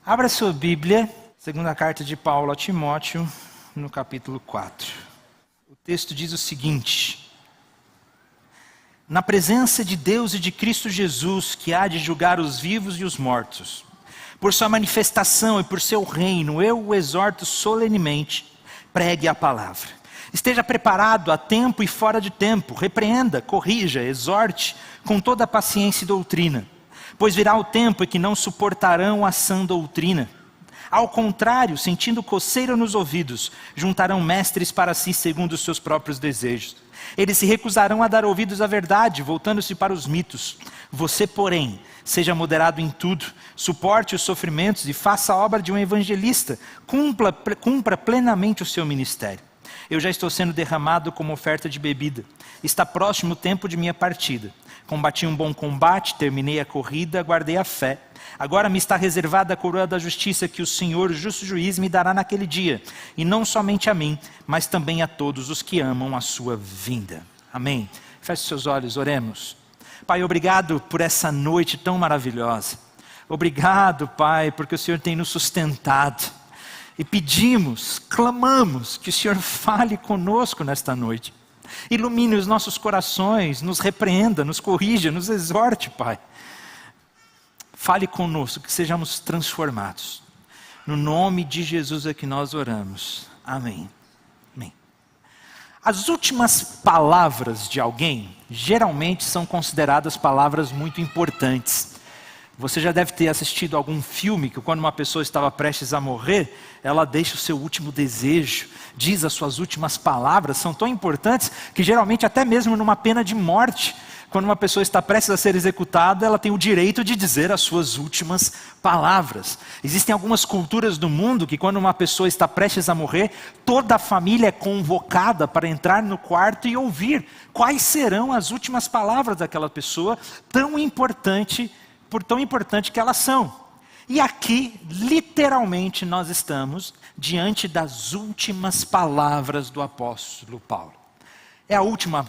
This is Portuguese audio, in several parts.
Abra sua Bíblia, segunda carta de Paulo a Timóteo, no capítulo 4. O texto diz o seguinte: Na presença de Deus e de Cristo Jesus, que há de julgar os vivos e os mortos, por sua manifestação e por seu reino, eu o exorto solenemente, pregue a palavra. Esteja preparado a tempo e fora de tempo, repreenda, corrija, exorte, com toda a paciência e doutrina. Pois virá o tempo em que não suportarão a sã doutrina. Ao contrário, sentindo coceira nos ouvidos, juntarão mestres para si segundo os seus próprios desejos. Eles se recusarão a dar ouvidos à verdade, voltando-se para os mitos. Você, porém, seja moderado em tudo, suporte os sofrimentos e faça a obra de um evangelista, cumpra plenamente o seu ministério. Eu já estou sendo derramado como oferta de bebida. Está próximo o tempo de minha partida. Combati um bom combate, terminei a corrida, guardei a fé. Agora me está reservada a coroa da justiça que o Senhor, justo juiz, me dará naquele dia. E não somente a mim, mas também a todos os que amam a sua vinda. Amém. Feche seus olhos, oremos. Pai, obrigado por essa noite tão maravilhosa. Obrigado, Pai, porque o Senhor tem nos sustentado. E pedimos, clamamos que o Senhor fale conosco nesta noite. Ilumine os nossos corações, nos repreenda, nos corrija, nos exorte, Pai. Fale conosco, que sejamos transformados. No nome de Jesus é que nós oramos. Amém. Amém. As últimas palavras de alguém, geralmente são consideradas palavras muito importantes. Você já deve ter assistido algum filme que quando uma pessoa estava prestes a morrer, ela deixa o seu último desejo, diz as suas últimas palavras, são tão importantes que geralmente até mesmo numa pena de morte, quando uma pessoa está prestes a ser executada, ela tem o direito de dizer as suas últimas palavras. Existem algumas culturas do mundo que quando uma pessoa está prestes a morrer, toda a família é convocada para entrar no quarto e ouvir quais serão as últimas palavras daquela pessoa, por tão importante que elas são. E aqui, literalmente, nós estamos diante das últimas palavras do apóstolo Paulo.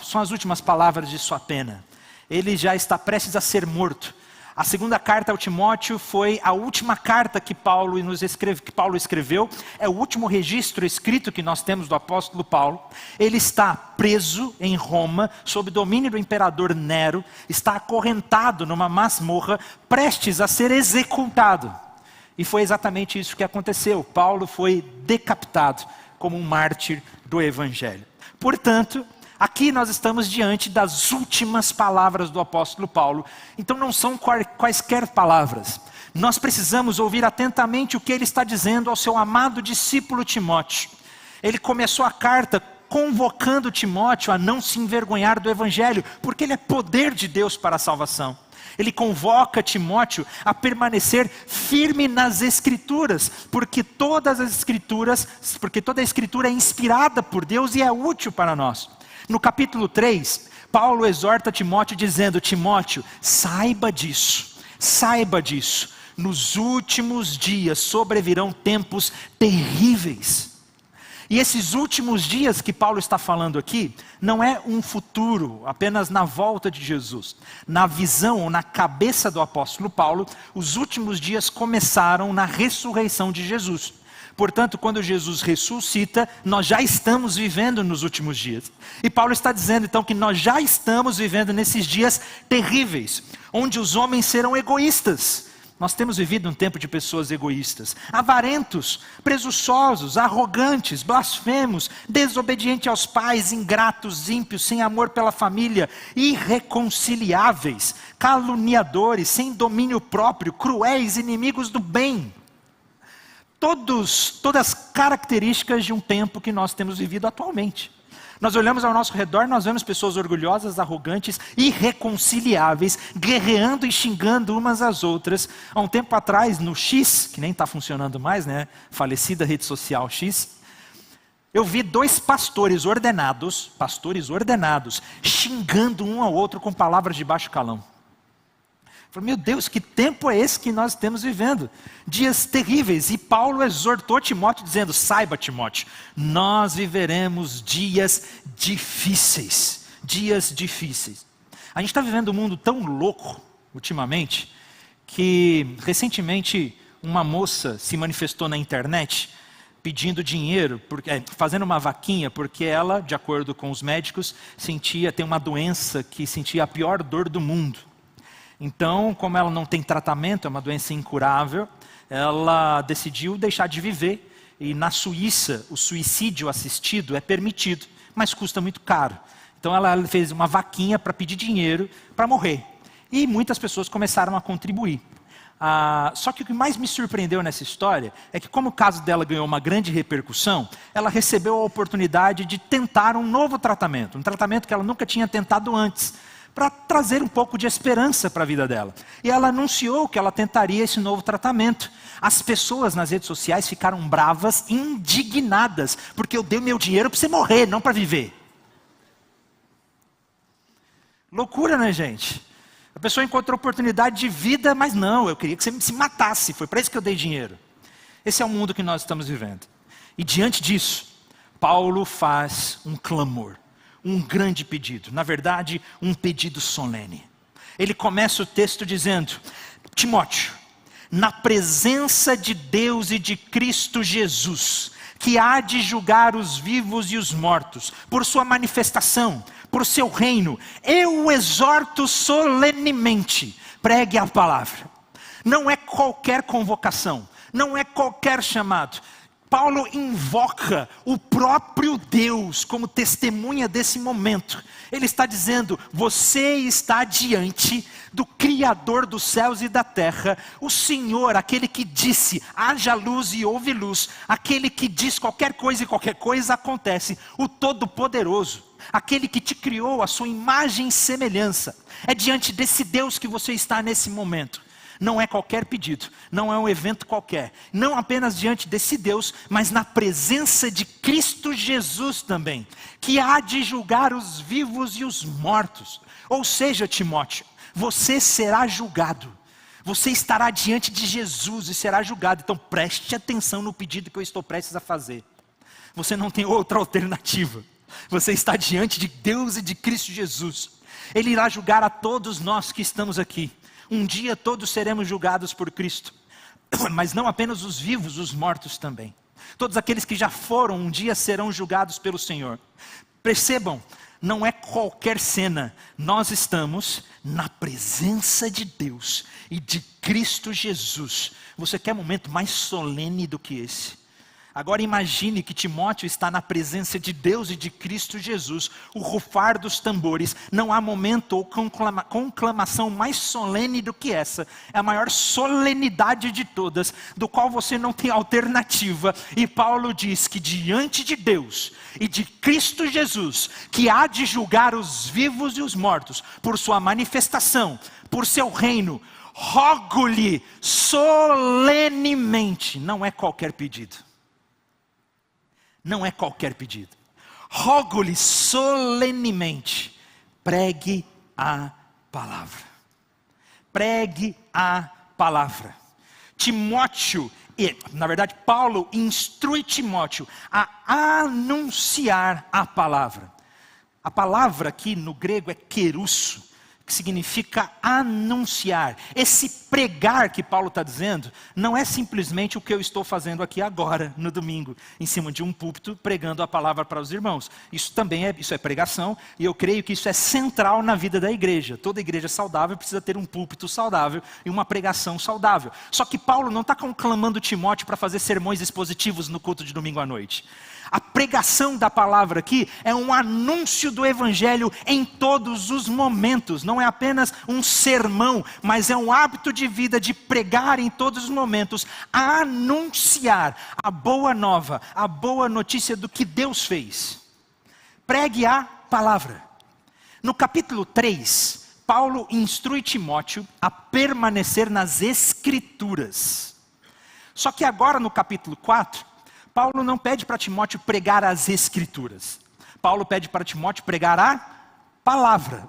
São as últimas palavras de sua pena. Ele já está prestes a ser morto. A segunda carta ao Timóteo foi a última carta que Paulo escreveu. É o último registro escrito que nós temos do apóstolo Paulo. Ele está preso em Roma, sob domínio do imperador Nero. Está acorrentado numa masmorra, prestes a ser executado. E foi exatamente isso que aconteceu. Paulo foi decapitado como um mártir do evangelho. Portanto, aqui nós estamos diante das últimas palavras do apóstolo Paulo. Então não são quaisquer palavras. Nós precisamos ouvir atentamente o que ele está dizendo ao seu amado discípulo Timóteo. Ele começou a carta convocando Timóteo a não se envergonhar do evangelho, porque ele é poder de Deus para a salvação. Ele convoca Timóteo a permanecer firme nas Escrituras, porque toda a Escritura é inspirada por Deus e é útil para nós. No capítulo 3, Paulo exorta Timóteo dizendo: Timóteo, saiba disso, nos últimos dias sobrevirão tempos terríveis. E esses últimos dias que Paulo está falando aqui, não é um futuro apenas na volta de Jesus. Na visão ou na cabeça do apóstolo Paulo, os últimos dias começaram na ressurreição de Jesus. Portanto, quando Jesus ressuscita, nós já estamos vivendo nos últimos dias. E Paulo está dizendo então que nós já estamos vivendo nesses dias terríveis, onde os homens serão egoístas. Nós temos vivido um tempo de pessoas egoístas, avarentos, presunçosos, arrogantes, blasfemos, desobedientes aos pais, ingratos, ímpios, sem amor pela família, irreconciliáveis, caluniadores, sem domínio próprio, cruéis, inimigos do bem. Todas as características de um tempo que nós temos vivido atualmente. Nós olhamos ao nosso redor, nós vemos pessoas orgulhosas, arrogantes, irreconciliáveis, guerreando e xingando umas às outras. Há um tempo atrás, no X, que nem está funcionando mais, né? Falecida rede social X, eu vi dois pastores ordenados, xingando um ao outro com palavras de baixo calão. Falei, meu Deus, que tempo é esse que nós estamos vivendo? Dias terríveis. E Paulo exortou Timóteo dizendo: saiba, Timóteo, nós viveremos dias difíceis. A gente está vivendo um mundo tão louco, ultimamente, que recentemente uma moça se manifestou na internet pedindo dinheiro, fazendo uma vaquinha, porque ela, de acordo com os médicos, tem uma doença que sentia a pior dor do mundo. Então, como ela não tem tratamento, é uma doença incurável, ela decidiu deixar de viver. E na Suíça, o suicídio assistido é permitido, mas custa muito caro. Então ela fez uma vaquinha para pedir dinheiro para morrer. E muitas pessoas começaram a contribuir. Só que o que mais me surpreendeu nessa história é que, como o caso dela ganhou uma grande repercussão, ela recebeu a oportunidade de tentar um novo tratamento. Um tratamento que ela nunca tinha tentado antes, para trazer um pouco de esperança para a vida dela. E ela anunciou que ela tentaria esse novo tratamento. As pessoas nas redes sociais ficaram bravas, indignadas, porque eu dei meu dinheiro para você morrer, não para viver. Loucura, né, gente? A pessoa encontrou oportunidade de vida, mas não, eu queria que você se matasse, foi para isso que eu dei dinheiro. Esse é o mundo que nós estamos vivendo. E diante disso, Paulo faz um clamor, um grande pedido, na verdade, um pedido solene. Ele começa o texto dizendo: Timóteo, na presença de Deus e de Cristo Jesus, que há de julgar os vivos e os mortos, por sua manifestação, por seu reino, eu o exorto solenemente, pregue a palavra. Não é qualquer convocação, não é qualquer chamado. Paulo invoca o próprio Deus como testemunha desse momento. Ele está dizendo: você está diante do Criador dos céus e da terra, o Senhor, aquele que disse, haja luz e houve luz, aquele que diz qualquer coisa e qualquer coisa acontece, o Todo-Poderoso, aquele que te criou a sua imagem e semelhança. É diante desse Deus que você está nesse momento. Não é qualquer pedido, não é um evento qualquer, não apenas diante desse Deus, mas na presença de Cristo Jesus também, que há de julgar os vivos e os mortos. Ou seja, Timóteo, você será julgado, você estará diante de Jesus e será julgado. Então preste atenção no pedido que eu estou prestes a fazer. Você não tem outra alternativa, você está diante de Deus e de Cristo Jesus. Ele irá julgar a todos nós que estamos aqui. Um dia todos seremos julgados por Cristo, mas não apenas os vivos, os mortos também. Todos aqueles que já foram, um dia serão julgados pelo Senhor. Percebam, não é qualquer cena, nós estamos na presença de Deus e de Cristo Jesus. Você quer um momento mais solene do que esse? Agora imagine que Timóteo está na presença de Deus e de Cristo Jesus, o rufar dos tambores. Não há momento ou conclamação mais solene do que essa. É a maior solenidade de todas, do qual você não tem alternativa. E Paulo diz que diante de Deus e de Cristo Jesus, que há de julgar os vivos e os mortos, por sua manifestação, por seu reino, rogo-lhe solenemente. Não é qualquer pedido. Não é qualquer pedido. Rogo-lhe solenemente, pregue a palavra. Pregue a palavra. Timóteo, na verdade Paulo instrui Timóteo a anunciar a palavra. A palavra aqui no grego é kerusso, que significa anunciar. Esse pregar que Paulo está dizendo, não é simplesmente o que eu estou fazendo aqui agora, no domingo, em cima de um púlpito, pregando a palavra para os irmãos. Isso também é pregação, e eu creio que isso é central na vida da igreja. Toda igreja saudável precisa ter um púlpito saudável e uma pregação saudável. Só que Paulo não está conclamando Timóteo para fazer sermões expositivos no culto de domingo à noite. A pregação da palavra aqui é um anúncio do evangelho em todos os momentos. Não é apenas um sermão, mas é um hábito de vida de pregar em todos os momentos, anunciar a boa nova, a boa notícia do que Deus fez. Pregue a palavra. No capítulo 3, Paulo instrui Timóteo a permanecer nas Escrituras. Só que agora no capítulo 4, Paulo não pede para Timóteo pregar as Escrituras. Paulo pede para Timóteo pregar a palavra.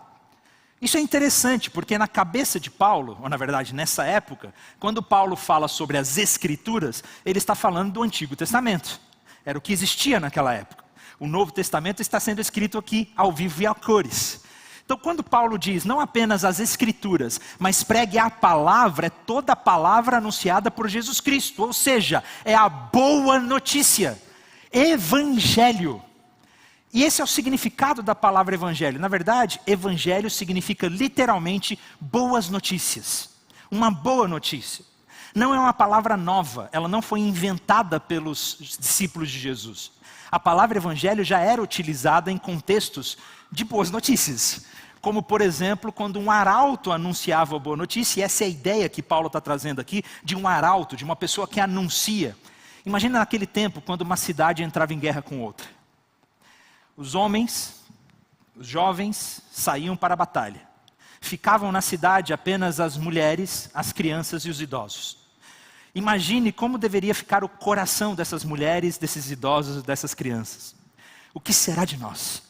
Isso é interessante, porque na cabeça de Paulo, ou na verdade nessa época, quando Paulo fala sobre as Escrituras, ele está falando do Antigo Testamento. Era o que existia naquela época. O Novo Testamento está sendo escrito aqui ao vivo e a cores. Então Então, quando Paulo diz não apenas as Escrituras, mas pregue a palavra, é toda a palavra anunciada por Jesus Cristo, ou seja, é a boa notícia, evangelho. E esse é o significado da palavra evangelho. Na verdade, evangelho significa literalmente boas notícias, uma boa notícia. Não é uma palavra nova, ela não foi inventada pelos discípulos de Jesus. A palavra evangelho já era utilizada em contextos de boas notícias. Como, por exemplo, quando um arauto anunciava a boa notícia, e essa é a ideia que Paulo está trazendo aqui, de um arauto, de uma pessoa que anuncia. Imagina naquele tempo, quando uma cidade entrava em guerra com outra. Os homens, os jovens, saíam para a batalha. Ficavam na cidade apenas as mulheres, as crianças e os idosos. Imagine como deveria ficar o coração dessas mulheres, desses idosos e dessas crianças. O que será de nós?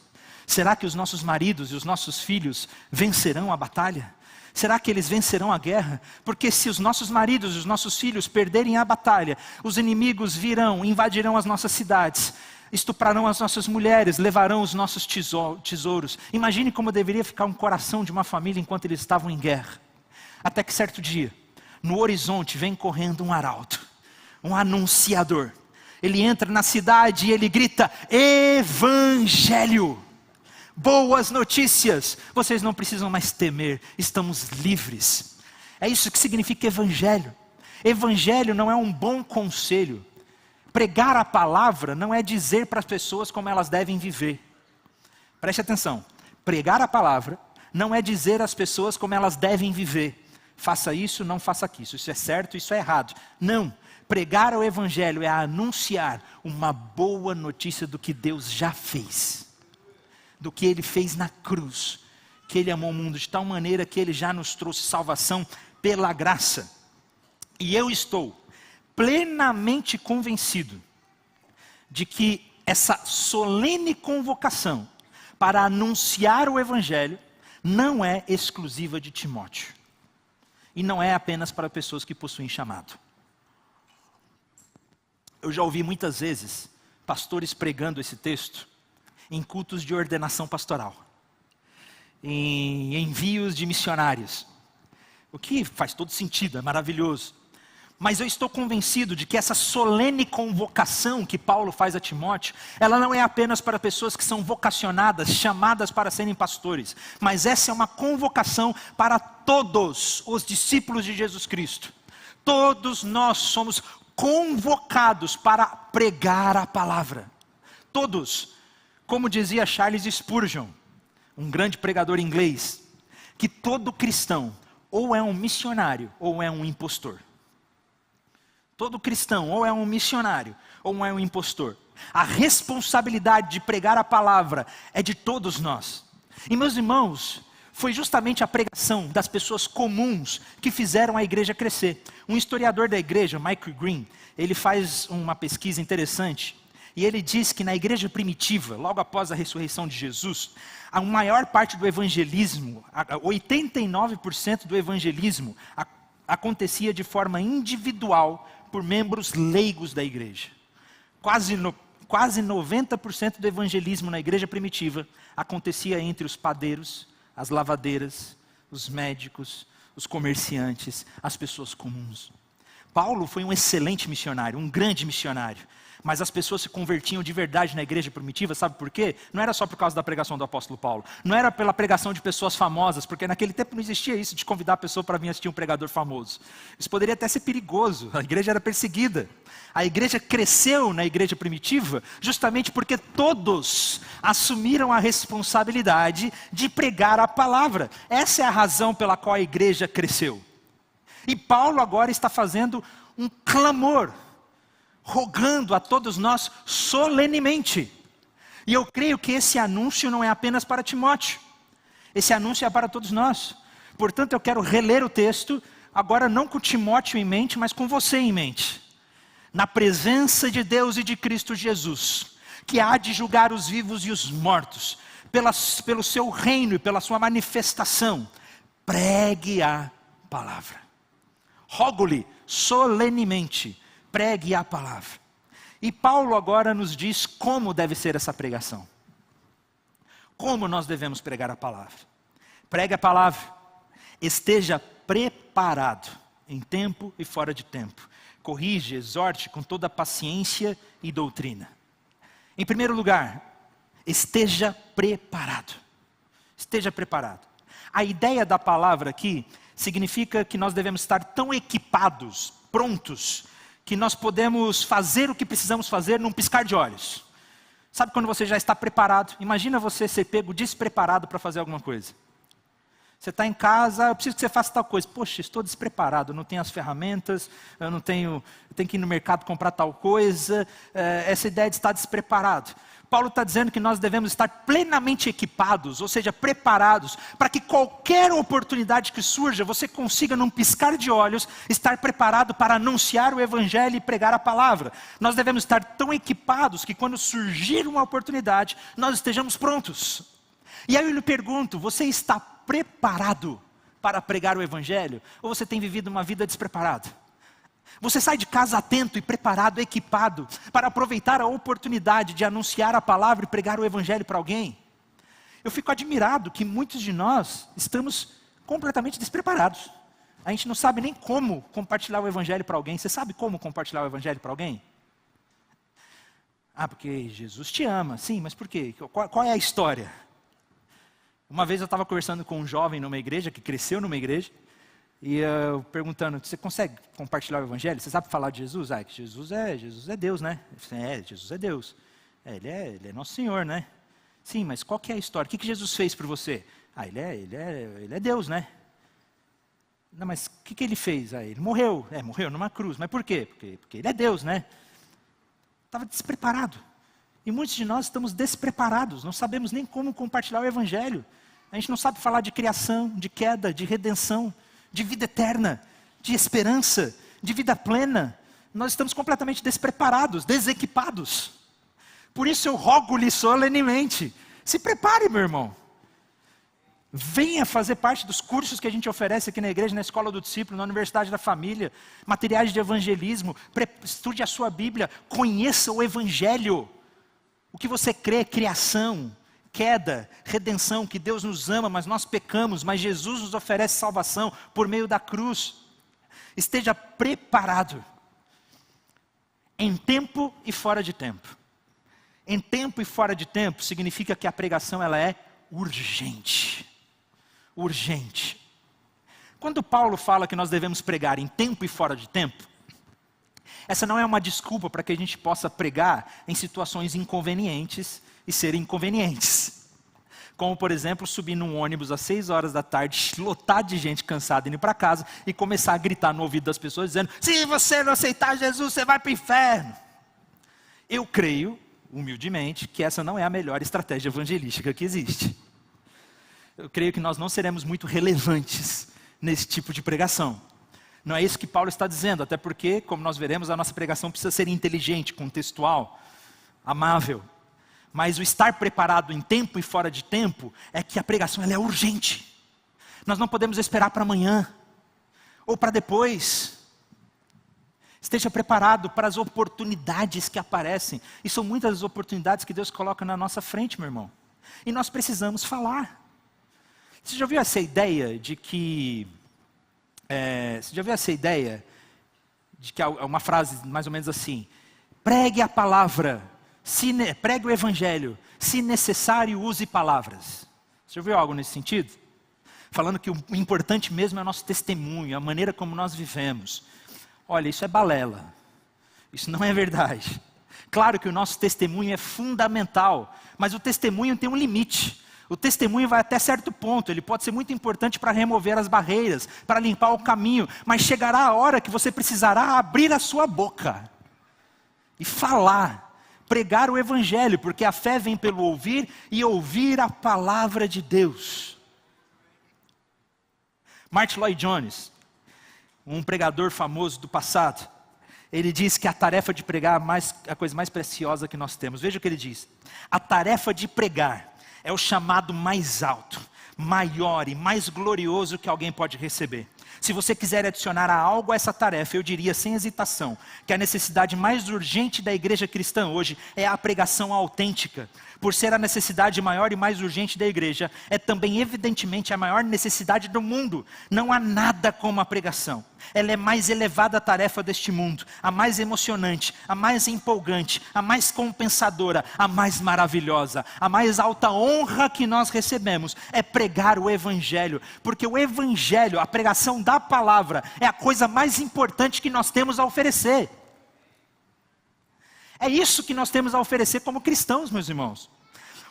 Será que os nossos maridos e os nossos filhos vencerão a batalha? Será que eles vencerão a guerra? Porque se os nossos maridos e os nossos filhos perderem a batalha, os inimigos virão, invadirão as nossas cidades, estuprarão as nossas mulheres, levarão os nossos tesouros. Imagine como deveria ficar um coração de uma família enquanto eles estavam em guerra. Até que certo dia, no horizonte vem correndo um arauto, um anunciador. Ele entra na cidade e ele grita: evangelho, boas notícias, vocês não precisam mais temer, estamos livres. É isso que significa evangelho. Evangelho não é um bom conselho. Pregar a palavra não é dizer para as pessoas como elas devem viver. Preste atenção, pregar a palavra não é dizer às pessoas como elas devem viver. Faça isso, não faça aquilo, isso é certo, isso é errado. Não, pregar o evangelho é anunciar uma boa notícia do que Deus já fez. Do que Ele fez na cruz. Que Ele amou o mundo de tal maneira que Ele já nos trouxe salvação pela graça. E eu estou plenamente convencido de que essa solene convocação para anunciar o evangelho não é exclusiva de Timóteo. E não é apenas para pessoas que possuem chamado. Eu já ouvi muitas vezes pastores pregando esse texto em cultos de ordenação pastoral, em envios de missionários, o que faz todo sentido, é maravilhoso. Mas eu estou convencido de que essa solene convocação que Paulo faz a Timóteo, ela não é apenas para pessoas que são vocacionadas, chamadas para serem pastores, mas essa é uma convocação para todos os discípulos de Jesus Cristo. Todos nós somos convocados para pregar a palavra. Todos. Como dizia Charles Spurgeon, um grande pregador inglês, que todo cristão ou é um missionário ou é um impostor. Todo cristão ou é um missionário ou é um impostor. A responsabilidade de pregar a palavra é de todos nós. E meus irmãos, foi justamente a pregação das pessoas comuns que fizeram a igreja crescer. Um historiador da igreja, Michael Green, ele faz uma pesquisa interessante. E ele diz que na igreja primitiva, logo após a ressurreição de Jesus, a maior parte do evangelismo, 89% do evangelismo, acontecia de forma individual por membros leigos da igreja. Quase 90% do evangelismo na igreja primitiva acontecia entre os padeiros, as lavadeiras, os médicos, os comerciantes, as pessoas comuns. Paulo foi um excelente missionário, um grande missionário. Mas as pessoas se convertiam de verdade na igreja primitiva, sabe por quê? Não era só por causa da pregação do apóstolo Paulo. Não era pela pregação de pessoas famosas, porque naquele tempo não existia isso de convidar a pessoa para vir assistir um pregador famoso. Isso poderia até ser perigoso, a igreja era perseguida. A igreja cresceu na igreja primitiva justamente porque todos assumiram a responsabilidade de pregar a palavra. Essa é a razão pela qual a igreja cresceu. E Paulo agora está fazendo um clamor, rogando a todos nós solenemente. E eu creio que esse anúncio não é apenas para Timóteo. Esse anúncio é para todos nós. Portanto, eu quero reler o texto, agora não com Timóteo em mente, mas com você em mente. Na presença de Deus e de Cristo Jesus, que há de julgar os vivos e os mortos, pelo seu reino e pela sua manifestação, pregue a palavra. Rogo-lhe solenemente, pregue a palavra. E Paulo agora nos diz como deve ser essa pregação. Como nós devemos pregar a palavra. Pregue a palavra. Esteja preparado em tempo e fora de tempo. Corrige, exorte com toda paciência e doutrina. Em primeiro lugar, esteja preparado. Esteja preparado. A ideia da palavra aqui significa que nós devemos estar tão equipados, prontos, que nós podemos fazer o que precisamos fazer num piscar de olhos. Sabe quando você já está preparado? Imagina você ser pego despreparado para fazer alguma coisa. Você está em casa, eu preciso que você faça tal coisa. Poxa, estou despreparado, não tenho as ferramentas, eu tenho que ir no mercado comprar tal coisa. Essa ideia de estar despreparado. Paulo está dizendo que nós devemos estar plenamente equipados, ou seja, preparados, para que qualquer oportunidade que surja, você consiga, num piscar de olhos, estar preparado para anunciar o Evangelho e pregar a palavra. Nós devemos estar tão equipados que quando surgir uma oportunidade, nós estejamos prontos. E aí eu lhe pergunto, você está preparado para pregar o Evangelho? Ou você tem vivido uma vida despreparada? Você sai de casa atento e preparado, equipado, para aproveitar a oportunidade de anunciar a palavra e pregar o Evangelho para alguém? Eu fico admirado que muitos de nós estamos completamente despreparados. A gente não sabe nem como compartilhar o Evangelho para alguém. Você sabe como compartilhar o Evangelho para alguém? Ah, porque Jesus te ama. Sim, mas por quê? Qual é a história? Uma vez eu estava conversando com um jovem numa igreja, que cresceu numa igreja, e eu perguntando, você consegue compartilhar o Evangelho? Você sabe falar de Jesus? Ah, que Jesus é Deus, né? Jesus é Deus. Ele é nosso Senhor, né? Sim, mas qual que é a história? O que Jesus fez por você? Ah, ele é Deus, né? Não, mas o que ele fez? Ah, ele morreu. Morreu numa cruz. Mas por quê? Porque ele é Deus, né? Estava despreparado. E muitos de nós estamos despreparados, não sabemos nem como compartilhar o Evangelho. A gente não sabe falar de criação, de queda, de redenção, de vida eterna, de esperança, de vida plena. Nós estamos completamente despreparados, desequipados. Por isso eu rogo-lhe solenemente, se prepare, meu irmão. Venha fazer parte dos cursos que a gente oferece aqui na igreja, na Escola do Discípulo, na Universidade da Família, materiais de evangelismo, estude a sua Bíblia, conheça o Evangelho. O que você crê, criação, queda, redenção, que Deus nos ama, mas nós pecamos, mas Jesus nos oferece salvação por meio da cruz. Esteja preparado, em tempo e fora de tempo. Em tempo e fora de tempo significa que a pregação ela é urgente. Urgente. Quando Paulo fala que nós devemos pregar em tempo e fora de tempo, essa não é uma desculpa para que a gente possa pregar em situações inconvenientes e ser inconvenientes. Como, por exemplo, subir num ônibus às 6 horas da tarde, lotado de gente cansada indo para casa e começar a gritar no ouvido das pessoas dizendo, se você não aceitar Jesus, você vai para o inferno. Eu creio, humildemente, que essa não é a melhor estratégia evangelística que existe. Eu creio que nós não seremos muito relevantes nesse tipo de pregação. Não é isso que Paulo está dizendo, até porque, como nós veremos, a nossa pregação precisa ser inteligente, contextual, amável. Mas o estar preparado em tempo e fora de tempo é que a pregação ela é urgente. Nós não podemos esperar para amanhã ou para depois. Esteja preparado para as oportunidades que aparecem. E são muitas as oportunidades que Deus coloca na nossa frente, meu irmão. E nós precisamos falar. Você já ouviu essa ideia de que... Você já viu essa ideia de que é uma frase mais ou menos assim, pregue a palavra, pregue o Evangelho, se necessário use palavras. Você já viu algo nesse sentido? Falando que o importante mesmo é o nosso testemunho, a maneira como nós vivemos. Olha, isso é balela, isso não é verdade. Claro que o nosso testemunho é fundamental, mas o testemunho tem um limite. O testemunho vai até certo ponto, ele pode ser muito importante para remover as barreiras, para limpar o caminho, mas chegará a hora que você precisará abrir a sua boca e falar, pregar o Evangelho, porque a fé vem pelo ouvir e ouvir a palavra de Deus. Martyn Lloyd-Jones, um pregador famoso do passado, ele diz que a tarefa de pregar é a coisa mais preciosa que nós temos. Veja o que ele diz, a tarefa de pregar é o chamado mais alto, maior e mais glorioso que alguém pode receber. Se você quiser adicionar a algo a essa tarefa, eu diria sem hesitação, que a necessidade mais urgente da igreja cristã hoje é a pregação autêntica. Por ser a necessidade maior e mais urgente da igreja, é também evidentemente a maior necessidade do mundo. Não há nada como a pregação. Ela é mais elevada a tarefa deste mundo, a mais emocionante, a mais empolgante, a mais compensadora, a mais maravilhosa, a mais alta honra que nós recebemos é pregar o evangelho, porque o evangelho, a pregação da palavra, é a coisa mais importante que nós temos a oferecer. É isso que nós temos a oferecer como cristãos, meus irmãos.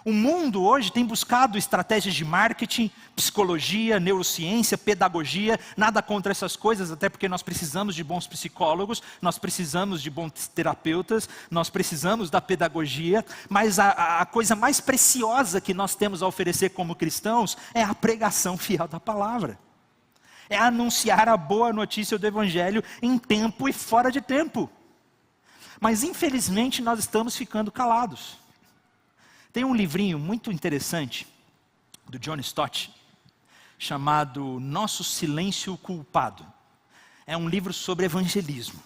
O mundo hoje tem buscado estratégias de marketing, psicologia, neurociência, pedagogia, nada contra essas coisas, até porque nós precisamos de bons psicólogos, nós precisamos de bons terapeutas, nós precisamos da pedagogia, mas a coisa mais preciosa que nós temos a oferecer como cristãos é a pregação fiel da palavra. É anunciar a boa notícia do evangelho em tempo e fora de tempo. Mas infelizmente nós estamos ficando calados. Tem um livrinho muito interessante, do John Stott, chamado Nosso Silêncio Culpado. É um livro sobre evangelismo.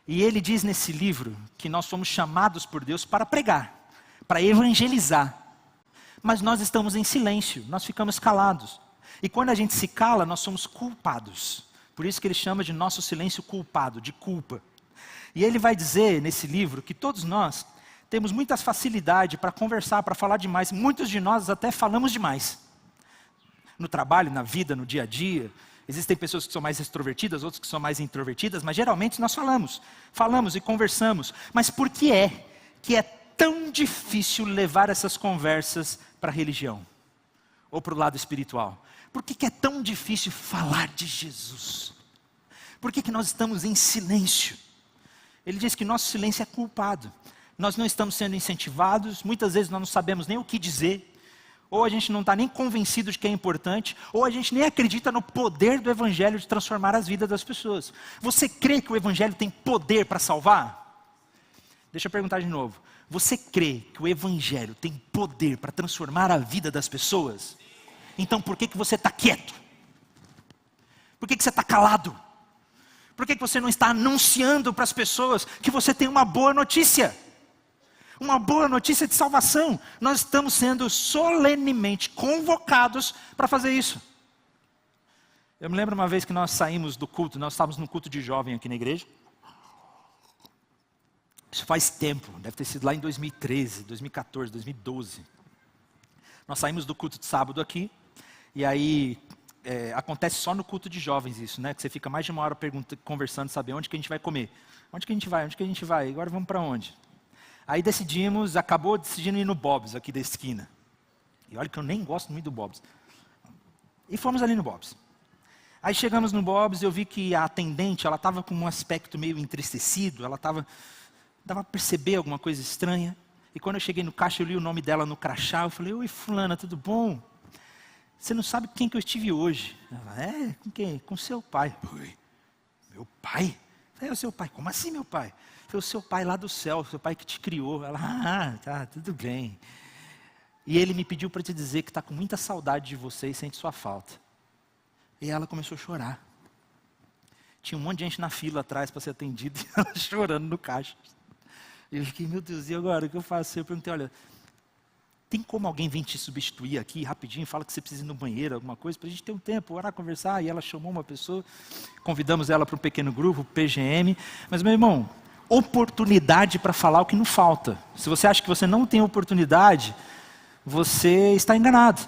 E ele diz nesse livro que nós fomos chamados por Deus para pregar, para evangelizar. Mas nós estamos em silêncio, nós ficamos calados. E quando a gente se cala, nós somos culpados. Por isso que ele chama de nosso silêncio culpado, de culpa. E ele vai dizer nesse livro que todos nós temos muita facilidade para conversar, para falar demais. Muitos de nós até falamos demais. No trabalho, na vida, no dia a dia. Existem pessoas que são mais extrovertidas, outras que são mais introvertidas, mas geralmente nós falamos e conversamos. Mas por que é tão difícil levar essas conversas para a religião? Ou para o lado espiritual? Por que é tão difícil falar de Jesus? Por que nós estamos em silêncio? Ele diz que nosso silêncio é culpado. Nós não estamos sendo incentivados, muitas vezes nós não sabemos nem o que dizer, ou a gente não está nem convencido de que é importante, ou a gente nem acredita no poder do evangelho de transformar as vidas das pessoas. Você crê que o evangelho tem poder para salvar? Deixa eu perguntar de novo. Você crê que o evangelho tem poder para transformar a vida das pessoas? Então por que você está quieto? Por que você está calado? Por que você não está anunciando para as pessoas que você tem uma boa notícia? Uma boa notícia de salvação. Nós estamos sendo solenemente convocados para fazer isso. Eu me lembro uma vez que nós saímos do culto, nós estávamos no culto de jovem aqui na igreja. Isso faz tempo, deve ter sido lá em 2013, 2014, 2012. Nós saímos do culto de sábado aqui, e aí acontece só no culto de jovens isso, né? Que você fica mais de uma hora conversando, saber onde que a gente vai comer. Onde que a gente vai? Onde que a gente vai? Agora vamos para onde? Aí acabou decidindo ir no Bob's, aqui da esquina. E olha que eu nem gosto muito do Bob's. E fomos ali no Bob's. Aí chegamos no Bob's e eu vi que a atendente, ela estava com um aspecto meio entristecido, dava para perceber alguma coisa estranha. E quando eu cheguei no caixa, eu li o nome dela no crachá, eu falei, oi fulana, tudo bom? Você não sabe com quem que eu estive hoje? Ela, com quem? Com seu pai. Oi, meu pai? Eu falei, o seu pai, como assim meu pai? Foi o seu pai lá do céu, o seu pai que te criou. Ela, tá, tudo bem. E ele me pediu para te dizer que está com muita saudade de você e sente sua falta. E ela começou a chorar. Tinha um monte de gente na fila atrás para ser atendida e ela chorando no caixa. E eu fiquei, meu Deus, e agora? O que eu faço? Eu perguntei, olha, tem como alguém vir te substituir aqui rapidinho? Fala que você precisa ir no banheiro, alguma coisa, para a gente ter um tempo, orar, conversar. E ela chamou uma pessoa, convidamos ela para um pequeno grupo, PGM. Mas, meu irmão, oportunidade para falar o que não falta. Se você acha que você não tem oportunidade, você está enganado.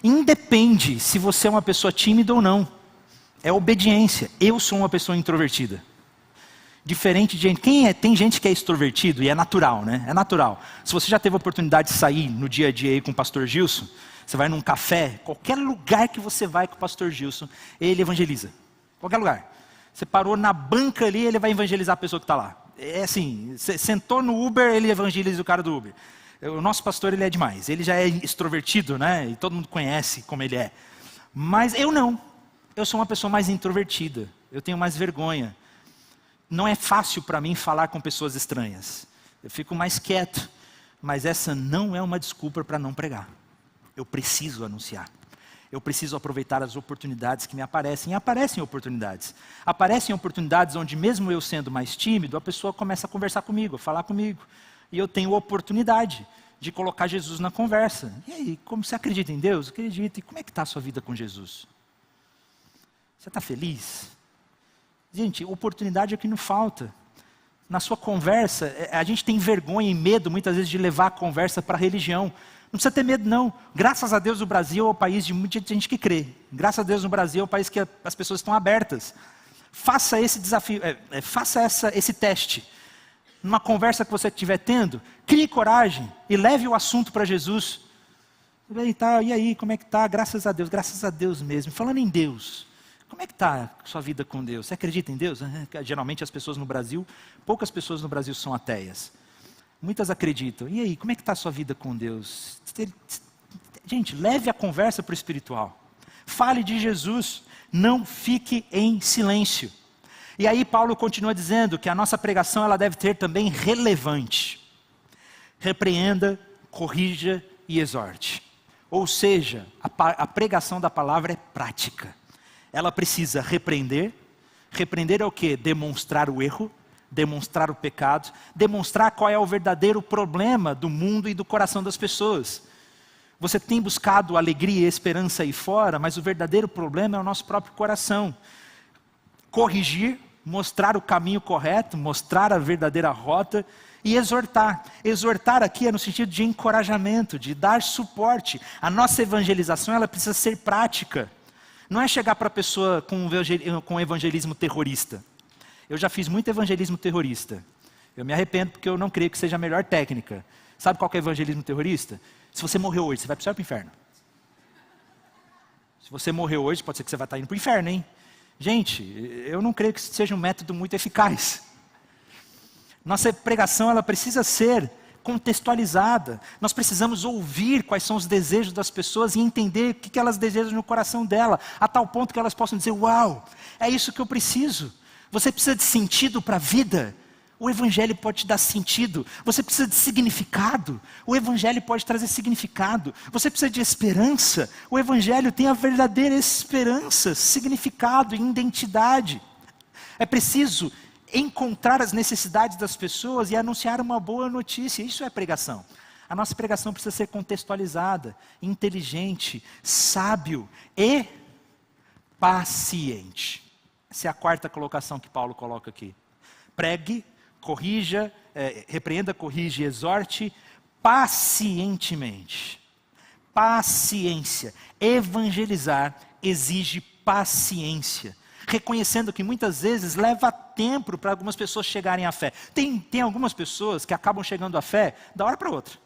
Independe se você é uma pessoa tímida ou não. É obediência. Eu sou uma pessoa introvertida. Diferente de gente. Tem gente que é extrovertido e é natural, né? É natural. Se você já teve a oportunidade de sair no dia a dia aí com o pastor Gilson, você vai num café, qualquer lugar que você vai com o pastor Gilson, ele evangeliza. Qualquer lugar. Você parou na banca ali, ele vai evangelizar a pessoa que está lá. É assim, você sentou no Uber, ele evangeliza o cara do Uber. O nosso pastor, ele é demais. Ele já é extrovertido, né? E todo mundo conhece como ele é. Mas eu não. Eu sou uma pessoa mais introvertida. Eu tenho mais vergonha. Não é fácil para mim falar com pessoas estranhas. Eu fico mais quieto. Mas essa não é uma desculpa para não pregar. Eu preciso anunciar. Eu preciso aproveitar as oportunidades que me aparecem. E aparecem oportunidades. Aparecem oportunidades onde, mesmo eu sendo mais tímido, a pessoa começa a conversar comigo, a falar comigo. E eu tenho oportunidade de colocar Jesus na conversa. E aí, como você acredita em Deus? Acredito. E como é que está a sua vida com Jesus? Você está feliz? Gente, oportunidade é o que não falta. Na sua conversa, a gente tem vergonha e medo, muitas vezes, de levar a conversa para a religião. Não precisa ter medo, não. Graças a Deus, o Brasil é o país de muita gente que crê. Graças a Deus, o Brasil é o país que as pessoas estão abertas. Faça esse desafio, faça esse teste. Numa conversa que você estiver tendo, crie coragem e leve o assunto para Jesus. E aí, como é que está? Graças a Deus mesmo. Falando em Deus, como é que está a sua vida com Deus? Você acredita em Deus? Geralmente as pessoas no Brasil, poucas pessoas no Brasil são ateias. Muitas acreditam. E aí, como é que está a sua vida com Deus? Gente, leve a conversa para o espiritual. Fale de Jesus. Não fique em silêncio. E aí Paulo continua dizendo que a nossa pregação ela deve ter também relevante. Repreenda, corrija e exorte. Ou seja, a pregação da palavra é prática. Ela precisa repreender. Repreender é o quê? Demonstrar o erro. Demonstrar o pecado, demonstrar qual é o verdadeiro problema do mundo e do coração das pessoas. Você tem buscado alegria e esperança aí fora, mas o verdadeiro problema é o nosso próprio coração. Corrigir, mostrar o caminho correto, mostrar a verdadeira rota e exortar. Exortar aqui é no sentido de encorajamento, de dar suporte. A nossa evangelização ela precisa ser prática. Não é chegar para a pessoa com evangelismo terrorista. Eu já fiz muito evangelismo terrorista. Eu me arrependo porque eu não creio que seja a melhor técnica. Sabe qual que é evangelismo terrorista? Se você morreu hoje, você vai para o céu ou para o inferno? Se você morreu hoje, pode ser que você vai estar indo para o inferno, hein? Gente, eu não creio que seja um método muito eficaz. Nossa pregação ela precisa ser contextualizada. Nós precisamos ouvir quais são os desejos das pessoas e entender o que elas desejam no coração dela, a tal ponto que elas possam dizer, uau, é isso que eu preciso. Você precisa de sentido para a vida? O Evangelho pode te dar sentido. Você precisa de significado? O Evangelho pode trazer significado. Você precisa de esperança? O Evangelho tem a verdadeira esperança, significado e identidade. É preciso encontrar as necessidades das pessoas e anunciar uma boa notícia. Isso é pregação. A nossa pregação precisa ser contextualizada, inteligente, sábio e paciente. Essa é a quarta colocação que Paulo coloca aqui. Pregue, corrija, repreenda, corrige e exorte pacientemente. Paciência. Evangelizar exige paciência. Reconhecendo que muitas vezes leva tempo para algumas pessoas chegarem à fé. Tem algumas pessoas que acabam chegando à fé da hora para outra.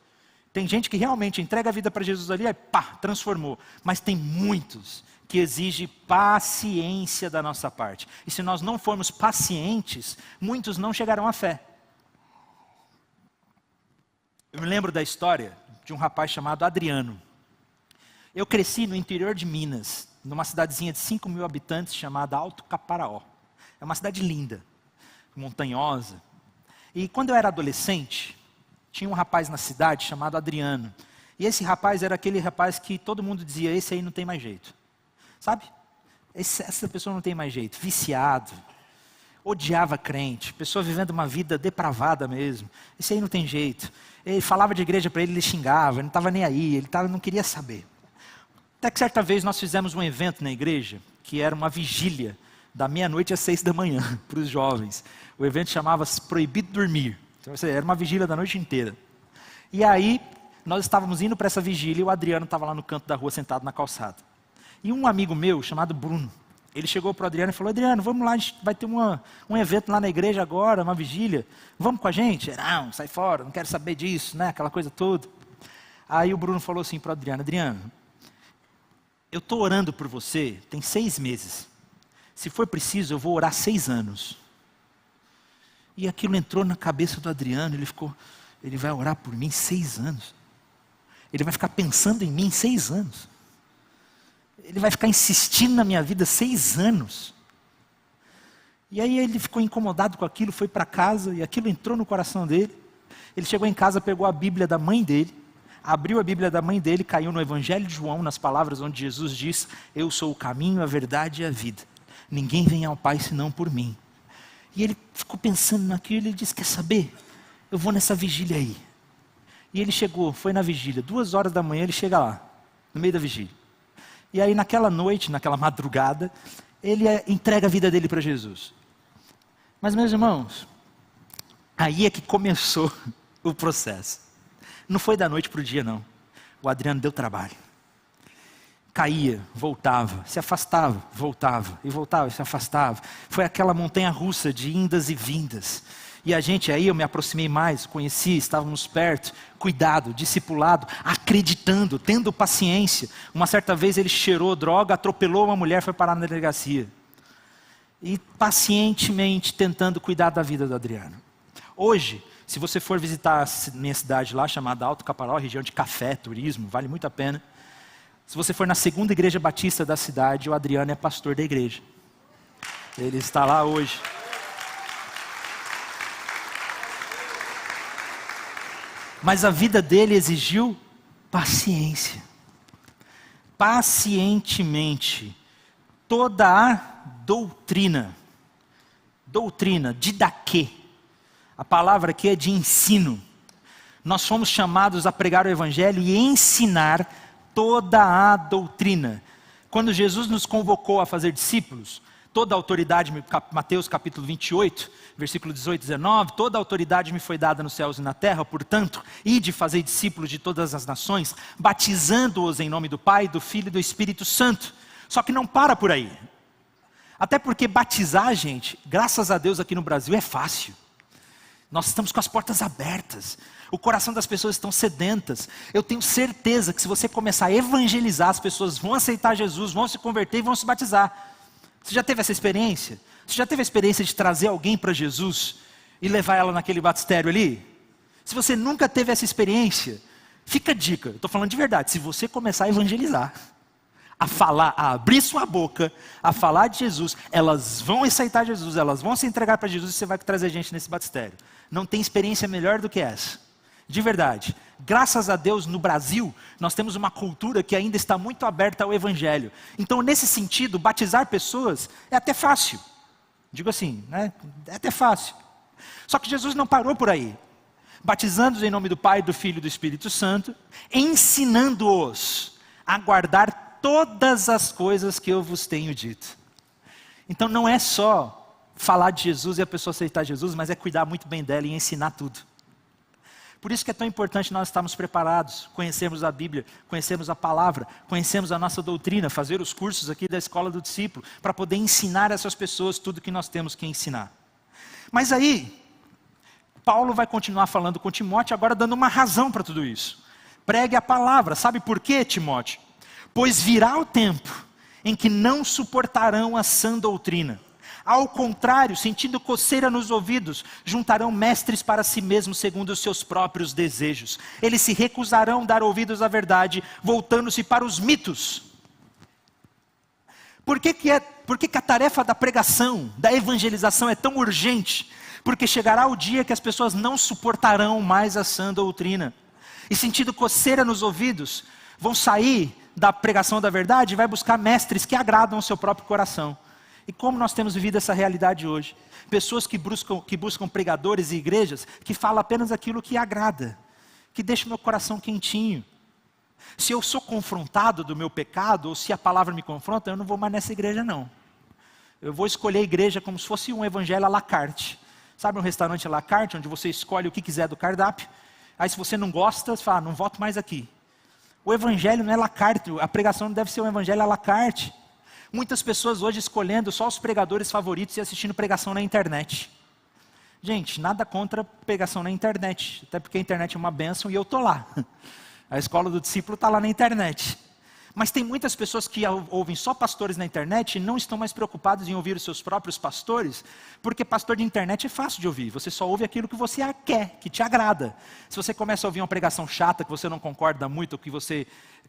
Tem gente que realmente entrega a vida para Jesus ali e pá, transformou. Mas tem muitos que exige paciência da nossa parte. E se nós não formos pacientes, muitos não chegarão à fé. Eu me lembro da história de um rapaz chamado Adriano. Eu cresci no interior de Minas, numa cidadezinha de 5.000 habitantes chamada Alto Caparaó. É uma cidade linda, montanhosa. E quando eu era adolescente, tinha um rapaz na cidade chamado Adriano. E esse rapaz era aquele rapaz que todo mundo dizia, esse aí não tem mais jeito. Sabe? Essa pessoa não tem mais jeito. Viciado. Odiava crente. Pessoa vivendo uma vida depravada mesmo. Esse aí não tem jeito. Ele falava de igreja para ele, ele xingava. Ele não estava nem aí. Ele não queria saber. Até que certa vez nós fizemos um evento na igreja, que era uma vigília, da meia-noite às 6 da manhã, para os jovens. O evento chamava-se Proibido Dormir. Então, era uma vigília da noite inteira. E aí, nós estávamos indo para essa vigília e o Adriano estava lá no canto da rua, sentado na calçada. E um amigo meu, chamado Bruno, ele chegou para o Adriano e falou, Adriano, vamos lá, a gente vai ter um evento lá na igreja agora, uma vigília, vamos com a gente? Não, sai fora, não quero saber disso, né? Aquela coisa toda. Aí o Bruno falou assim para o Adriano, Adriano, eu estou orando por você tem 6 meses. Se for preciso, eu vou orar 6 anos. E aquilo entrou na cabeça do Adriano, ele vai orar por mim 6 anos. Ele vai ficar pensando em mim 6 anos. Ele vai ficar insistindo na minha vida 6 anos. E aí ele ficou incomodado com aquilo, foi para casa e aquilo entrou no coração dele. Ele chegou em casa, pegou a Bíblia da mãe dele, abriu a Bíblia da mãe dele, caiu no Evangelho de João, nas palavras onde Jesus diz: eu sou o caminho, a verdade e a vida. Ninguém vem ao Pai senão por mim. E ele ficou pensando naquilo e ele disse: quer saber? Eu vou nessa vigília aí. E ele chegou, foi na vigília, 2 horas da manhã ele chega lá, no meio da vigília. E aí naquela noite, naquela madrugada, ele entrega a vida dele para Jesus. Mas meus irmãos, aí é que começou o processo. Não foi da noite para o dia não. O Adriano deu trabalho. Caía, voltava, se afastava, voltava, e voltava e se afastava. Foi aquela montanha russa de indas e vindas. E a gente aí, eu me aproximei mais, conheci, estávamos perto, cuidado, discipulado, acreditando, tendo paciência. Uma certa vez ele cheirou droga, atropelou uma mulher, foi parar na delegacia. E pacientemente tentando cuidar da vida do Adriano. Hoje, se você for visitar a minha cidade lá, chamada Alto Caparó, região de café, turismo, vale muito a pena. Se você for na segunda igreja batista da cidade, o Adriano é pastor da igreja. Ele está lá hoje. Mas a vida dele exigiu paciência. Pacientemente. Toda a doutrina, didaquê. A palavra aqui é de ensino. Nós fomos chamados a pregar o evangelho e ensinar toda a doutrina. Quando Jesus nos convocou a fazer discípulos, toda a autoridade, Mateus capítulo 28, versículo 18 e 19, toda a autoridade me foi dada nos céus e na terra, portanto, ide fazer discípulos de todas as nações, batizando-os em nome do Pai, do Filho e do Espírito Santo. Só que não para por aí. Até porque batizar, gente, graças a Deus aqui no Brasil é fácil. Nós estamos com as portas abertas. O coração das pessoas estão sedentas. Eu tenho certeza que se você começar a evangelizar, as pessoas vão aceitar Jesus, vão se converter e vão se batizar. Você já teve essa experiência? Você já teve a experiência de trazer alguém para Jesus e levar ela naquele batistério ali? Se você nunca teve essa experiência, fica a dica. Eu estou falando de verdade. Se você começar a evangelizar, a falar, a abrir sua boca, a falar de Jesus, elas vão aceitar Jesus, elas vão se entregar para Jesus e você vai trazer gente nesse batistério. Não tem experiência melhor do que essa. De verdade. Graças a Deus, no Brasil, nós temos uma cultura que ainda está muito aberta ao evangelho. Então, nesse sentido, batizar pessoas é até fácil. Digo assim, né? É até fácil. Só que Jesus não parou por aí. Batizando-os em nome do Pai, do Filho e do Espírito Santo, ensinando-os a guardar todas as coisas que eu vos tenho dito. Então não é só falar de Jesus e a pessoa aceitar Jesus, mas é cuidar muito bem dela e ensinar tudo. Por isso que é tão importante nós estarmos preparados, conhecermos a Bíblia, conhecermos a palavra, conhecermos a nossa doutrina, fazer os cursos aqui da Escola do Discípulo, para poder ensinar essas pessoas tudo que nós temos que ensinar. Mas aí, Paulo vai continuar falando com Timóteo, agora dando uma razão para tudo isso. Pregue a palavra, sabe por quê, Timóteo? Pois virá o tempo em que não suportarão a sã doutrina. Ao contrário, sentindo coceira nos ouvidos, juntarão mestres para si mesmos segundo os seus próprios desejos. Eles se recusarão a dar ouvidos à verdade, voltando-se para os mitos. Por que a tarefa da pregação, da evangelização é tão urgente? Porque chegará o dia que as pessoas não suportarão mais a sã doutrina. E sentindo coceira nos ouvidos, vão sair da pregação da verdade e vai buscar mestres que agradam ao seu próprio coração. E como nós temos vivido essa realidade hoje? Pessoas que buscam pregadores e igrejas que falam apenas aquilo que agrada, que deixa o meu coração quentinho. Se eu sou confrontado do meu pecado, ou se a palavra me confronta, eu não vou mais nessa igreja não. Eu vou escolher a igreja como se fosse um evangelho à la carte. Sabe um restaurante à la carte, onde você escolhe o que quiser do cardápio? Aí se você não gosta, você fala, não volto mais aqui. O evangelho não é à la carte, a pregação não deve ser um evangelho à la carte. Muitas pessoas hoje escolhendo só os pregadores favoritos e assistindo pregação na internet. Gente, nada contra pregação na internet, até porque a internet é uma bênção e eu estou lá. A Escola do Discípulo está lá na internet. Mas tem muitas pessoas que ouvem só pastores na internet e não estão mais preocupados em ouvir os seus próprios pastores, porque pastor de internet é fácil de ouvir, você só ouve aquilo que você quer, que te agrada. Se você começa a ouvir uma pregação chata, que você não concorda muito, que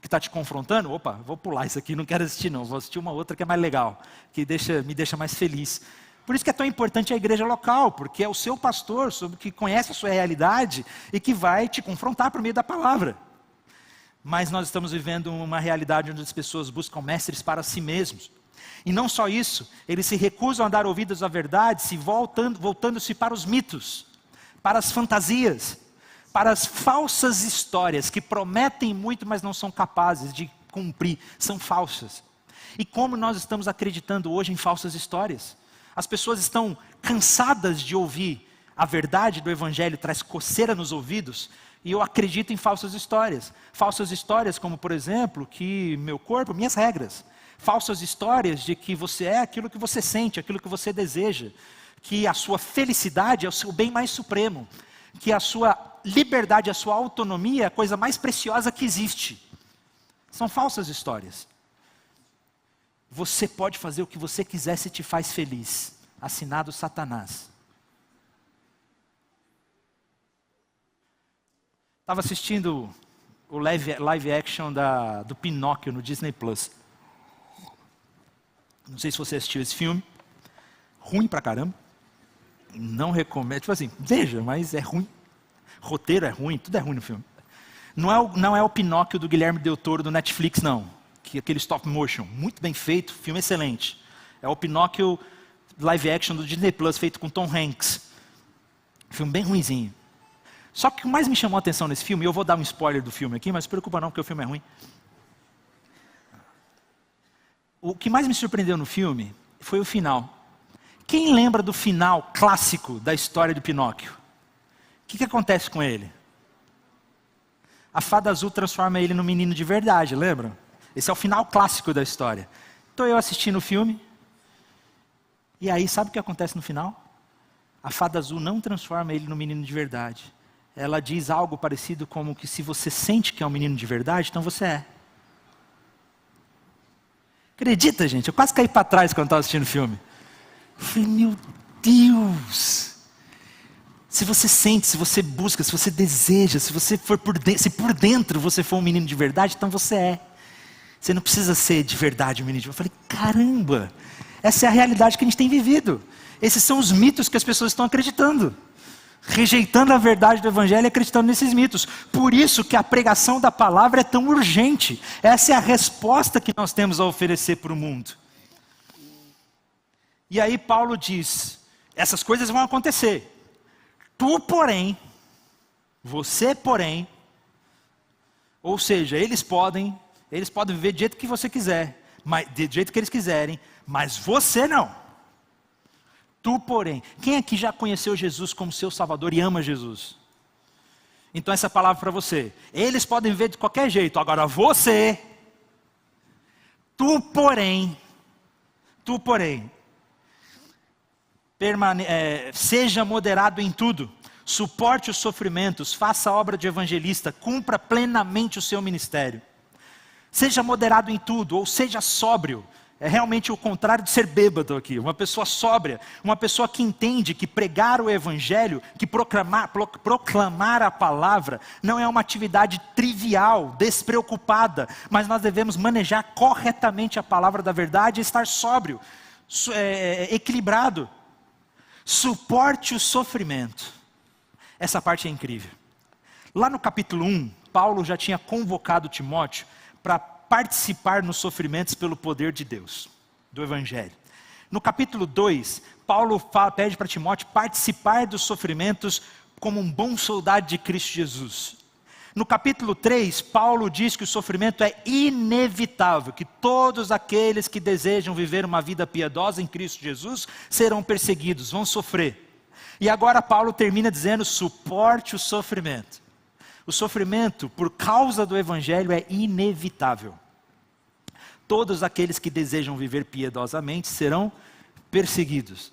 está te confrontando, opa, vou pular isso aqui, não quero assistir não, vou assistir uma outra que é mais legal, que me deixa mais feliz. Por isso que é tão importante a igreja local, porque é o seu pastor, que conhece a sua realidade e que vai te confrontar por meio da palavra. mas nós estamos vivendo uma realidade onde as pessoas buscam mestres para si mesmos. E não só isso, eles se recusam a dar ouvidos à verdade, voltando-se para os mitos, para as fantasias, para as falsas histórias que prometem muito, mas não são capazes de cumprir, são falsas. E como nós estamos acreditando hoje em falsas histórias? As pessoas estão cansadas de ouvir a verdade do Evangelho, traz coceira nos ouvidos, e eu acredito em falsas histórias. Falsas histórias como, por exemplo, que meu corpo, minhas regras. Falsas histórias de que você é aquilo que você sente, aquilo que você deseja. Que a sua felicidade é o seu bem mais supremo. Que a sua liberdade, a sua autonomia é a coisa mais preciosa que existe. São falsas histórias. Você pode fazer o que você quiser se te faz feliz. Assinado Satanás. Estava assistindo o live action do Pinóquio no Disney Plus. Não sei se você assistiu esse filme. Ruim pra caramba. Não recomendo. Tipo assim, veja, mas é ruim. Roteiro é ruim, tudo é ruim no filme. Não é o Pinóquio do Guilherme Del Toro do Netflix, não. Que aquele stop motion, muito bem feito, filme excelente. É o Pinóquio live action do Disney Plus, feito com Tom Hanks. Filme bem ruinzinho. Só que o que mais me chamou a atenção nesse filme, e eu vou dar um spoiler do filme aqui, mas não se preocupa não, porque o filme é ruim. O que mais me surpreendeu no filme foi o final. Quem lembra do final clássico da história do Pinóquio? O que acontece com ele? A fada azul transforma ele num menino de verdade, lembram? Esse é o final clássico da história. Estou eu assistindo o filme, e aí sabe o que acontece no final? A fada azul não transforma ele num menino de verdade. Ela diz algo parecido como que se você sente que é um menino de verdade, então você é. Acredita, gente? Eu quase caí para trás quando estava assistindo o filme. Eu falei, meu Deus! Se você sente, se você busca, se você deseja, se você for se por dentro você for um menino de verdade, então você é. Você não precisa ser de verdade um menino de verdade. Eu falei, caramba! Essa é a realidade que a gente tem vivido. Esses são os mitos que as pessoas estão acreditando. Rejeitando a verdade do Evangelho e acreditando nesses mitos. Por isso que a pregação da palavra é tão urgente. Essa é a resposta que nós temos a oferecer para o mundo. E aí Paulo diz, essas coisas vão acontecer. Tu, porém, você, porém, ou seja, eles podem viver do jeito que você quiser, do jeito que eles quiserem, mas você não. Tu, porém, quem aqui já conheceu Jesus como seu Salvador e ama Jesus? Então essa palavra para você. Eles podem viver de qualquer jeito, agora você, tu, porém, seja moderado em tudo, suporte os sofrimentos, faça a obra de evangelista, cumpra plenamente o seu ministério. Seja moderado em tudo, ou seja sóbrio. É realmente o contrário de ser bêbado aqui. Uma pessoa sóbria, uma pessoa que entende que pregar o Evangelho, que proclamar a palavra, não é uma atividade trivial, despreocupada, mas nós devemos manejar corretamente a palavra da verdade e estar sóbrio, equilibrado. Suporte o sofrimento. Essa parte é incrível. Lá no capítulo 1, Paulo já tinha convocado Timóteo para participar nos sofrimentos pelo poder de Deus, do Evangelho. No capítulo 2, Paulo pede para Timóteo participar dos sofrimentos como um bom soldado de Cristo Jesus. No capítulo 3, Paulo diz que o sofrimento é inevitável, que todos aqueles que desejam viver uma vida piedosa em Cristo Jesus serão perseguidos, vão sofrer. E agora Paulo termina dizendo, suporte o sofrimento. O sofrimento, por causa do Evangelho, é inevitável. Todos aqueles que desejam viver piedosamente serão perseguidos.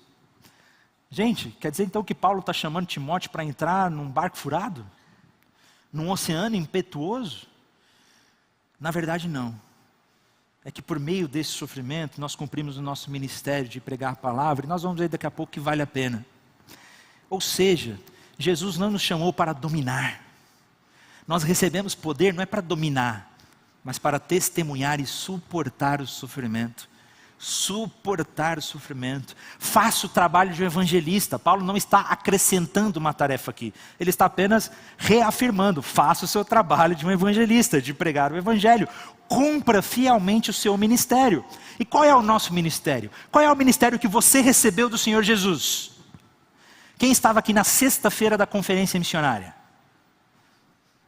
Gente, quer dizer então que Paulo está chamando Timóteo para entrar num barco furado? Num oceano impetuoso? Na verdade não. É que por meio desse sofrimento, nós cumprimos o nosso ministério de pregar a palavra, e nós vamos ver daqui a pouco que vale a pena. Ou seja, Jesus não nos chamou para dominar. Nós recebemos poder não é para dominar, mas para testemunhar e suportar o sofrimento. Suportar o sofrimento. Faça o trabalho de um evangelista. Paulo não está acrescentando uma tarefa aqui. Ele está apenas reafirmando. Faça o seu trabalho de um evangelista, de pregar o evangelho. Cumpra fielmente o seu ministério. E qual é o nosso ministério? Qual é o ministério que você recebeu do Senhor Jesus? Quem estava aqui na sexta-feira da conferência missionária?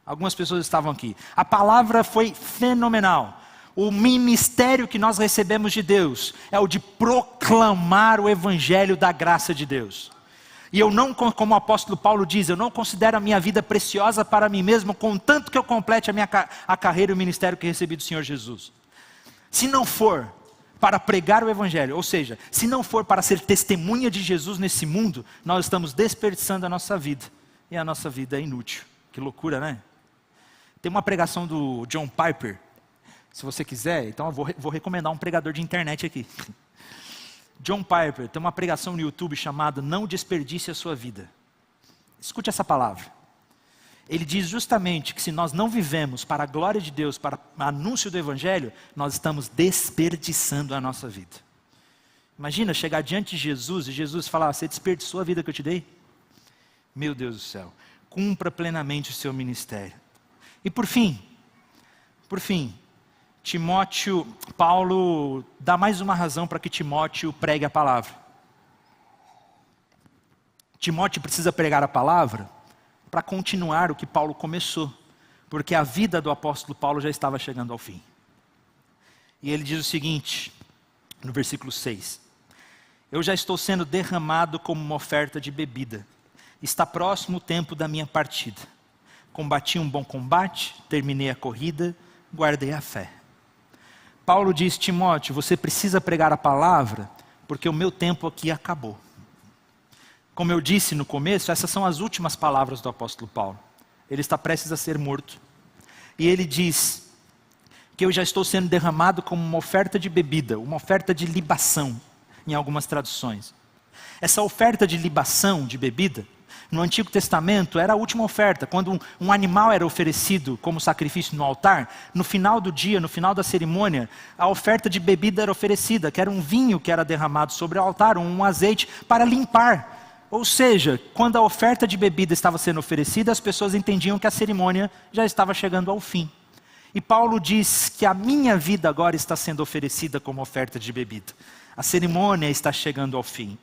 Algumas pessoas estavam aqui. A palavra foi fenomenal. O ministério que nós recebemos de Deus é o de proclamar o evangelho da graça de Deus. E eu não, como o apóstolo Paulo diz, eu não considero a minha vida preciosa para mim mesmo, contanto que eu complete a carreira e o ministério que recebi do Senhor Jesus. Se não for para pregar o evangelho, ou seja, se não for para ser testemunha de Jesus nesse mundo, nós estamos desperdiçando a nossa vida. E a nossa vida é inútil. Que loucura, né? Tem uma pregação do John Piper. Se você quiser, então eu vou recomendar um pregador de internet aqui. John Piper tem uma pregação no YouTube chamada Não Desperdice a Sua Vida. Escute essa palavra. Ele diz justamente que se nós não vivemos para a glória de Deus, para o anúncio do evangelho, nós estamos desperdiçando a nossa vida. Imagina chegar diante de Jesus e Jesus falar: você desperdiçou a vida que eu te dei? Meu Deus do céu. Cumpra plenamente o seu ministério. E por fim, Paulo dá mais uma razão para que Timóteo pregue a palavra. Timóteo precisa pregar a palavra para continuar o que Paulo começou, porque a vida do apóstolo Paulo já estava chegando ao fim. E ele diz o seguinte, no versículo 6: eu já estou sendo derramado como uma oferta de bebida. Está próximo o tempo da minha partida. Combati um bom combate, terminei a corrida, guardei a fé. Paulo diz: Timóteo, você precisa pregar a palavra, porque o meu tempo aqui acabou. Como eu disse no começo, essas são as últimas palavras do apóstolo Paulo. Ele está prestes a ser morto. E ele diz que eu já estou sendo derramado como uma oferta de bebida, uma oferta de libação, em algumas traduções. Essa oferta de libação, de bebida, no Antigo Testamento era a última oferta. Quando um animal era oferecido como sacrifício no altar, no final do dia, no final da cerimônia, a oferta de bebida era oferecida, que era um vinho que era derramado sobre o altar, um azeite para limpar. Ou seja, quando a oferta de bebida estava sendo oferecida, as pessoas entendiam que a cerimônia já estava chegando ao fim. E Paulo diz que a minha vida agora está sendo oferecida como oferta de bebida. A cerimônia está chegando ao fim.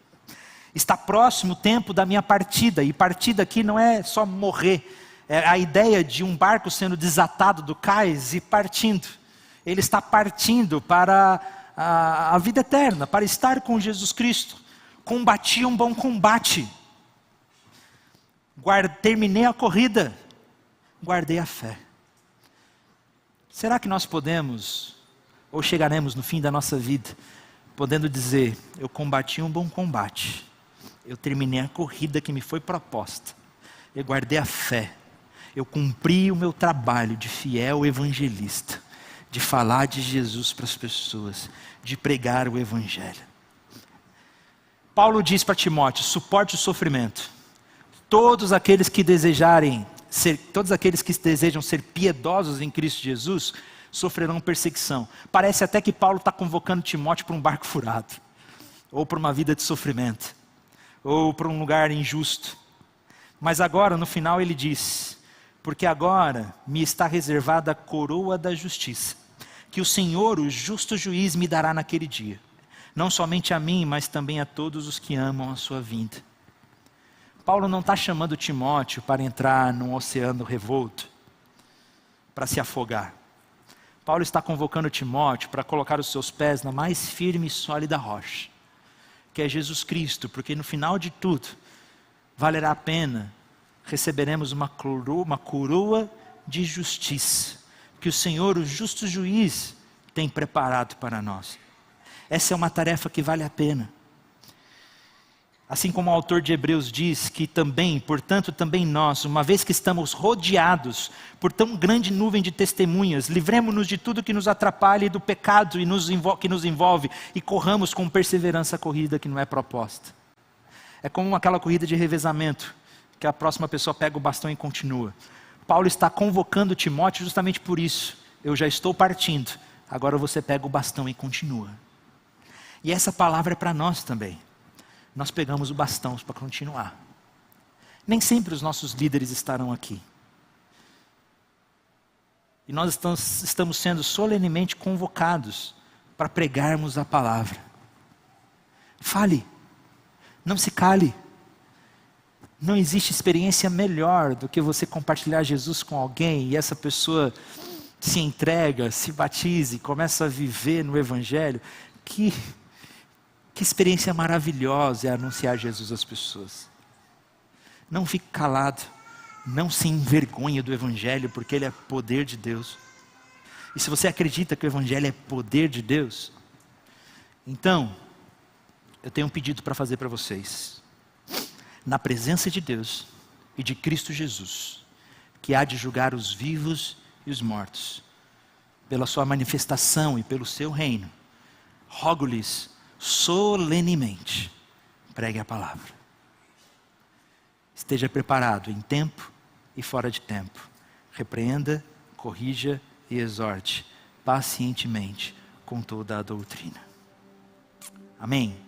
Está próximo o tempo da minha partida, e partida aqui não é só morrer, é a ideia de um barco sendo desatado do cais e partindo. Ele está partindo para a vida eterna, para estar com Jesus Cristo. Combati um bom combate, terminei a corrida, guardei a fé. Será que nós podemos, ou chegaremos no fim da nossa vida, podendo dizer: eu combati um bom combate, eu terminei a corrida que me foi proposta, eu guardei a fé, eu cumpri o meu trabalho de fiel evangelista, de falar de Jesus para as pessoas, de pregar o evangelho. Paulo diz para Timóteo: suporte o sofrimento. Todos aqueles que desejam ser piedosos em Cristo Jesus, sofrerão perseguição. Parece até que Paulo está convocando Timóteo para um barco furado, ou para uma vida de sofrimento, ou para um lugar injusto. Mas agora, no final, ele diz: porque agora me está reservada a coroa da justiça, que o Senhor, o justo juiz, me dará naquele dia. Não somente a mim, mas também a todos os que amam a sua vinda. Paulo não está chamando Timóteo para entrar num oceano revolto, para se afogar. Paulo está convocando Timóteo para colocar os seus pés na mais firme e sólida rocha, que é Jesus Cristo, porque no final de tudo, valerá a pena, receberemos uma coroa de justiça, que o Senhor, o justo juiz, tem preparado para nós. Essa é uma tarefa que vale a pena. Assim como o autor de Hebreus diz que também, portanto também nós, uma vez que estamos rodeados por tão grande nuvem de testemunhas, livremo-nos de tudo que nos atrapalha e do pecado que nos envolve, e corramos com perseverança a corrida que não é proposta. É como aquela corrida de revezamento, que a próxima pessoa pega o bastão e continua. Paulo está convocando Timóteo justamente por isso. Eu já estou partindo, agora você pega o bastão e continua. E essa palavra é para nós também. Nós pegamos o bastão para continuar. Nem sempre os nossos líderes estarão aqui. E nós estamos sendo solenemente convocados para pregarmos a palavra. Fale, não se cale. Não existe experiência melhor do que você compartilhar Jesus com alguém e essa pessoa se entrega, se batize, começa a viver no Evangelho. Que experiência maravilhosa é anunciar Jesus às pessoas. Não fique calado, não se envergonhe do Evangelho, porque ele é poder de Deus. E se você acredita que o Evangelho é poder de Deus, então, eu tenho um pedido para fazer para vocês. Na presença de Deus e de Cristo Jesus, que há de julgar os vivos e os mortos, pela sua manifestação e pelo seu reino, rogo-lhes solenemente, pregue a palavra. Esteja preparado em tempo e fora de tempo. Repreenda, corrija e exorte pacientemente com toda a doutrina. Amém?